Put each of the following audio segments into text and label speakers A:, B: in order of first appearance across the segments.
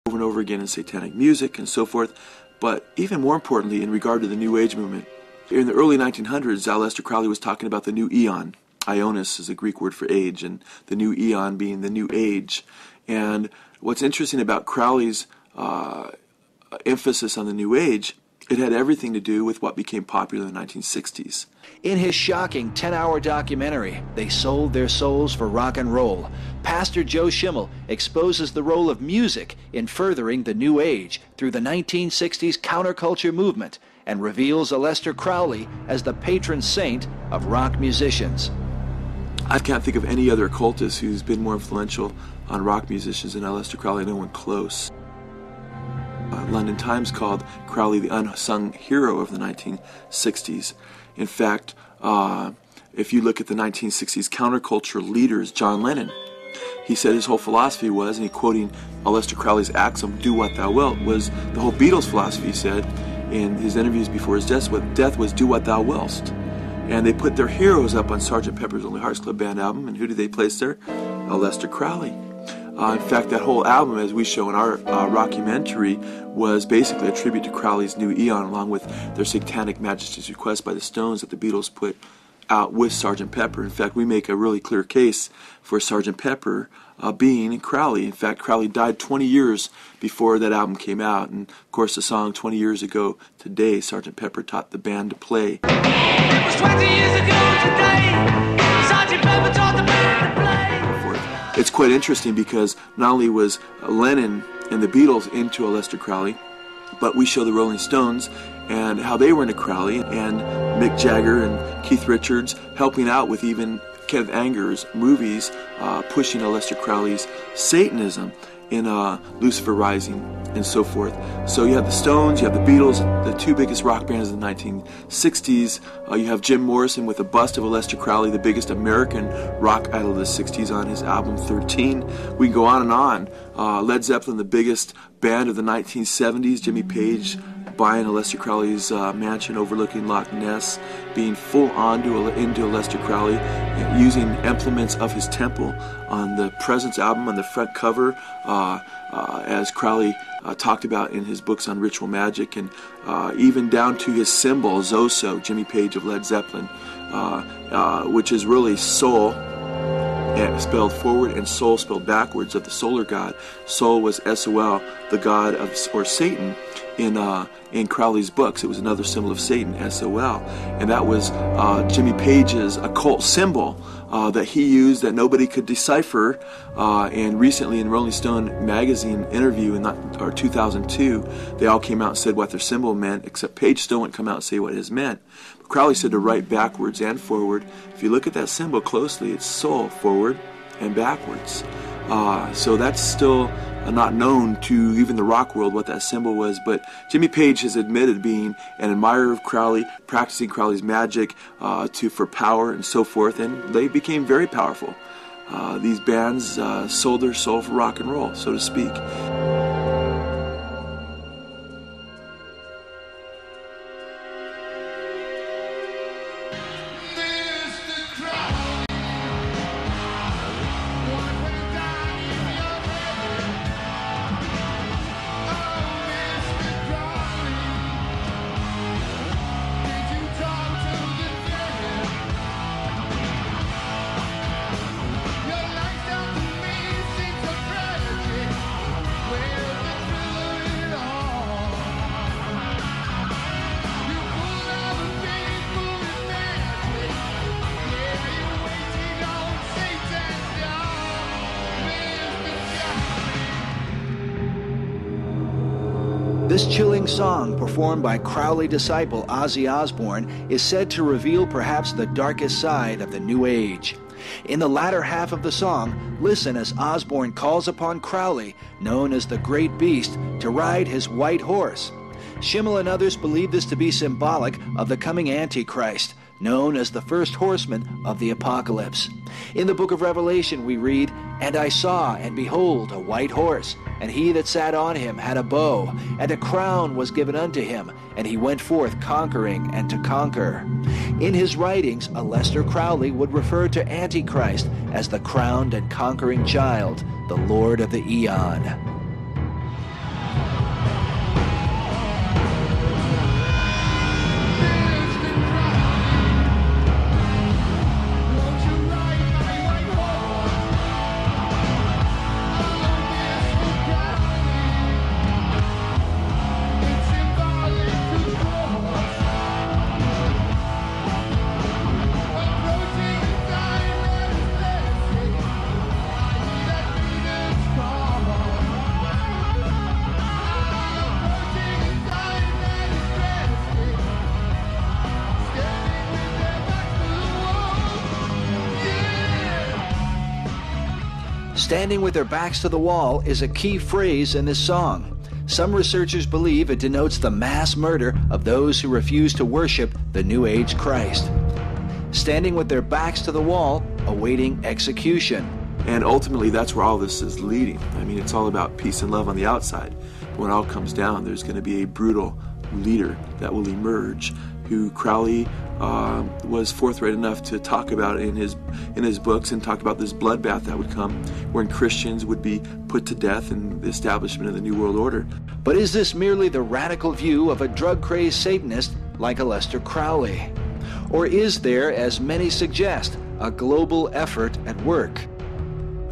A: over and over again in satanic music and so forth. But even more importantly, in regard to the New Age movement, in the early 1900s, Aleister Crowley was talking about the new eon. Ionis is a Greek word for age, and the new eon being the new age. And what's interesting about Crowley's emphasis on the New Age, it had everything to do with what became popular in the 1960s.
B: In his shocking 10-hour documentary, They Sold Their Souls for Rock and Roll, Pastor Joe Schimmel exposes the role of music in furthering the New Age through the 1960s counterculture movement and reveals Aleister Crowley as the patron saint of rock musicians.
A: I can't think of any other occultist who's been more influential on rock musicians than Aleister Crowley, no one close. London Times called Crowley the unsung hero of the 1960s. In fact, if you look at the 1960s counterculture leaders, John Lennon, he said his whole philosophy was, and he quoting Aleister Crowley's axiom, do what thou wilt, was the whole Beatles philosophy, he said in his interviews before his death was do what thou willst. And they put their heroes up on Sgt. Pepper's Lonely Hearts Club Band album, and who did they place there? Aleister Crowley. In fact, that whole album, as we show in our rockumentary, was basically a tribute to Crowley's New Eon, along with their Satanic Majesty's Request by the Stones that the Beatles put out with Sgt. Pepper. In fact, we make a really clear case for Sgt. Pepper being Crowley. In fact, Crowley died 20 years before that album came out, and of course the song 20 years ago today, Sgt. Pepper taught the band to play.
C: It was 20 years ago today, Sgt. Pepper taught the band to play.
A: It's quite interesting because not only was Lennon and the Beatles into Aleister Crowley, but we show the Rolling Stones and how they were into Crowley, and Mick Jagger and Keith Richards helping out with even Kenneth Anger's movies pushing Aleister Crowley's Satanism in Lucifer Rising and so forth. So you have the Stones, you have the Beatles, the two biggest rock bands of the 1960s. You have Jim Morrison with a bust of Aleister Crowley, the biggest American rock idol of the 60s, on his album 13. We can go on and on. Led Zeppelin, the biggest band of the 1970s. Jimmy Page buying Aleister Crowley's mansion overlooking Loch Ness, being full on into Aleister Crowley, using implements of his temple on the Presence album on the front cover, as Crowley talked about in his books on ritual magic, and even down to his symbol, Zoso, Jimmy Page of Led Zeppelin, which is really soul, spelled forward, and soul spelled backwards, of the solar god. Soul was S-O-L, the god of, or Satan, in Crowley's books. It was another symbol of Satan, S-O-L, and that was Jimmy Page's occult symbol that he used that nobody could decipher. And recently in Rolling Stone magazine interview in 2002, they all came out and said what their symbol meant, except Page still wouldn't come out and say what his meant. But Crowley said to write backwards and forward. If you look at that symbol closely, it's soul, forward and backwards. So that's still not known to even the rock world what that symbol was, but Jimmy Page has admitted being an admirer of Crowley, practicing Crowley's magic for power and so forth, and they became very powerful. These bands sold their soul for rock and roll, so to speak.
B: This chilling song, performed by Crowley disciple Ozzy Osbourne, is said to reveal perhaps the darkest side of the New Age. In the latter half of the song, listen as Osbourne calls upon Crowley, known as the Great Beast, to ride his white horse. Schimmel and others believe this to be symbolic of the coming Antichrist, known as the first horseman of the apocalypse. In the book of Revelation we read, "And I saw, and behold, a white horse, and he that sat on him had a bow, and a crown was given unto him, and he went forth conquering and to conquer." In his writings, Aleister Crowley would refer to Antichrist as the crowned and conquering child, the Lord of the Eon. Standing with their backs to the wall is a key phrase in this song. Some researchers believe it denotes the mass murder of those who refuse to worship the New Age Christ. Standing with their backs to the wall, awaiting execution.
A: And ultimately, that's where all this is leading. I mean, it's all about peace and love on the outside. But when it all comes down, there's going to be a brutal leader that will emerge, who Crowley was forthright enough to talk about in his books, and talk about this bloodbath that would come, wherein Christians would be put to death in the establishment of the New World Order.
B: But is this merely the radical view of a drug-crazed Satanist like Aleister Crowley? Or is there, as many suggest, a global effort at work?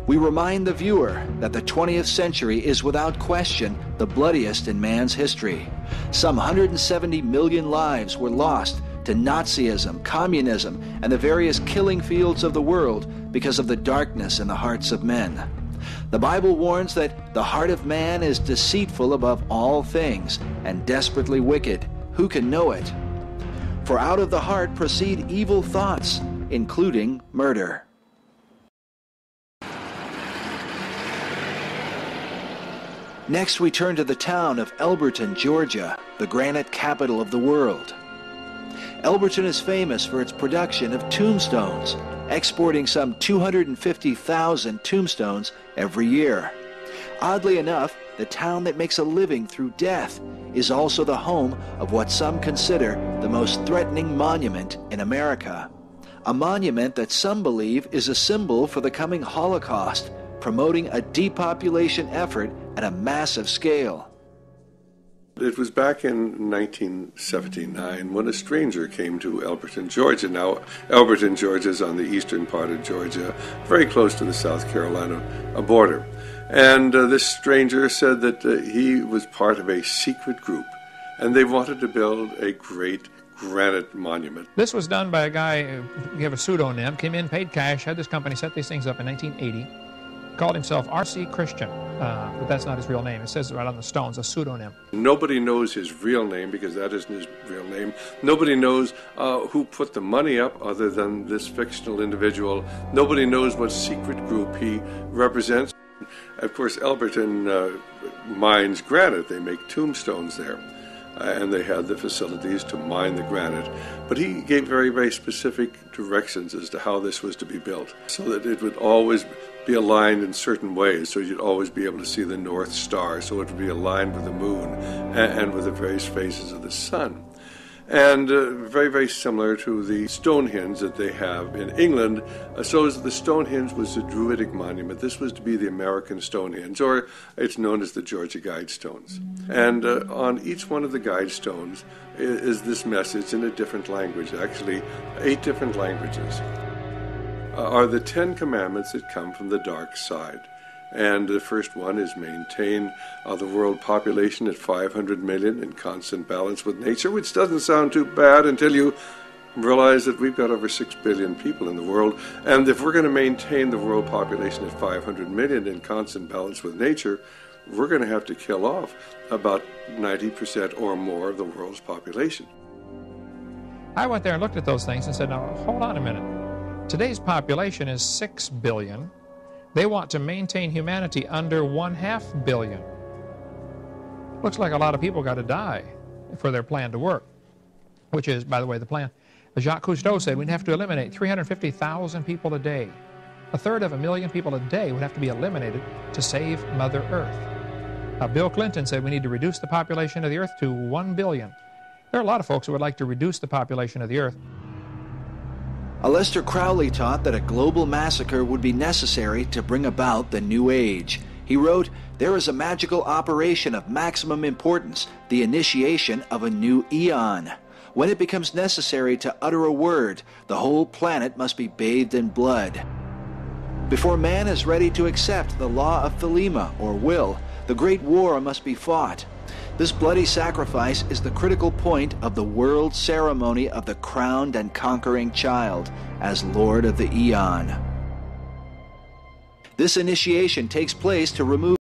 B: We remind the viewer that the 20th century is without question the bloodiest in man's history. Some 170 million lives were lost to Nazism, communism, and the various killing fields of the world because of the darkness in the hearts of men. The Bible warns that the heart of man is deceitful above all things and desperately wicked. Who can know it? For out of the heart proceed evil thoughts, including murder. Next, we turn to the town of Elberton, Georgia, the granite capital of the world. Elberton is famous for its production of tombstones, exporting some 250,000 tombstones every year. Oddly enough, the town that makes a living through death is also the home of what some consider the most threatening monument in America. A monument that some believe is a symbol for the coming Holocaust, promoting a depopulation effort at a massive scale.
D: It was back in 1979 when a stranger came to Elberton, Georgia. Now, Elberton, Georgia is on the eastern part of Georgia, very close to the South Carolina border. And this stranger said that he was part of a secret group, and they wanted to build a great granite monument.
E: This was done by a guy who gave a pseudonym, came in, paid cash, had this company set these things up in 1980, called himself R.C. Christian, but that's not his real name. It says it right on the stones, a pseudonym.
D: Nobody knows his real name because that isn't his real name. Nobody knows who put the money up other than this fictional individual. Nobody knows what secret group he represents. Of course, Elberton mines granite. They make tombstones there. And they had the facilities to mine the granite. But he gave very, very specific directions as to how this was to be built, so that it would always be aligned in certain ways, so you'd always be able to see the North Star, so it would be aligned with the moon and with the various phases of the sun. And very, very similar to the Stonehenge that they have in England. So as the Stonehenge was a Druidic monument, this was to be the American Stonehenge, or it's known as the Georgia Guidestones. And on each one of the Guidestones is this message in a different language, actually 8 different languages, are the 10 commandments that come from the dark side. And the first one is maintain the world population at 500 million in constant balance with nature, which doesn't sound too bad until you realize that we've got over 6 billion people in the world. And if we're going to maintain the world population at 500 million in constant balance with nature, we're going to have to kill off about 90% or more of the world's population.
E: I went there and looked at those things and said, now, hold on a minute. Today's population is 6 billion. They want to maintain humanity under 1/2 billion. Looks like a lot of people got to die for their plan to work, which is, by the way, the plan. Jacques Cousteau said we'd have to eliminate 350,000 people a day. 1/3 of a million people a day would have to be eliminated to save Mother Earth. Bill Clinton said we need to reduce the population of the Earth to 1 billion. There are a lot of folks who would like to reduce the population of the Earth.
B: Aleister Crowley taught that a global massacre would be necessary to bring about the New Age. He wrote, "There is a magical operation of maximum importance, the initiation of a new eon. When it becomes necessary to utter a word, the whole planet must be bathed in blood. Before man is ready to accept the law of Thelema, or will, the great war must be fought. This bloody sacrifice is the critical point of the world ceremony of the crowned and conquering child as Lord of the Eon. This initiation takes place to remove